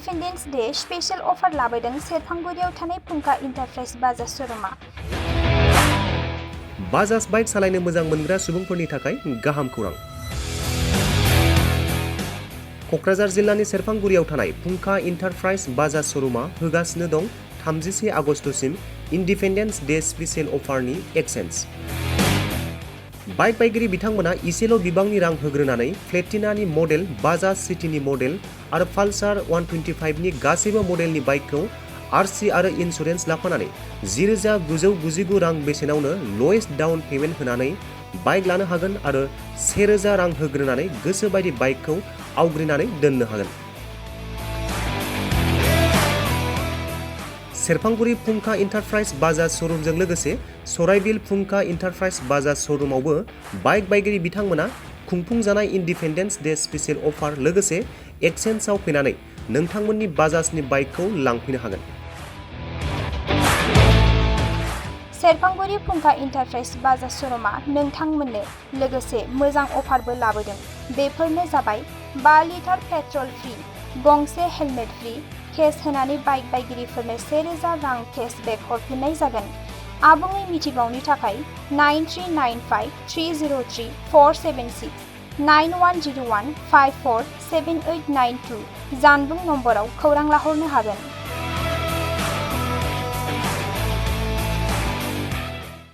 Independence day special अफार लाबोदों सेरफांगुरियाव थानाय फुंखा इन्टारप्राइज बाजाज श'रुमा। बाजाज बाइक सालायनो मोजां मोनग्रा सुबुंफोरनि थाखाय गाहाम खौरां। क'क्राझार जिल्लानि सेरफांगुरियाव थानाय फुंखा इन्टारप्राइज बाजाज श'रुमा होगासिनो दं 31 आगस्तसिम इन्डिपेन्डेन्स डे स्पेशल अफारनि एक्सेन्ज। बाइक बायगिरि बिथांमोना इसेल' बिबांनि रां होग्रोनानै प्लेटिनानि मडेल, बाजाज सिटीनि मडेल आरो पालसार 125 नि गासैबो मडेलनि बाइकखौ आरसि आरो इन्सुरेन्स लाफानानै 10,999 रां बेसेनावनो ल'एस्ट डाउन पेमेन्ट होनानै बाइक लानो हागोन आरो 1,000 रां होग्रोनानै गोसोबायदि बाइकखौ आवग्रिनानै दोननो हागोन। सेरफांगुरि फुंखा इन्टारप्राइज बाजाज श'रुमजों लोगोसे सराइबिल फुंखा इन्टारप्राइज बाजाज श'रुमावबो बाइक बायगिरि बिथांमोना खुंफुंजानाय इन्डिपेन्डेन्स डे स्पेशल अफार लोगोसे एक्सेन्जआव फैनानै नोंथांमोननि बाजाजनि बाइकखौ लांफैनो हागोन। सेरफांगुरि फुंखा इन्टारप्राइज बाजाज श'रुमा नोंथांमोननो लोगोसे मोजां अफारबो लाबोदों। बेफोरनो जाबाय 5 लिटार पेट्रल फ्रि, गंसे हेलमेट फ्रि, केस होनानै बाइक बायगिरिफोरनो 1,000 रां केशबेक हरफिननाय जागोन। आबुङै मिथिबावनो थाखाय 9395303476 9101547892 जानबुं नम्बराव खौरां लाहरनो हागोन।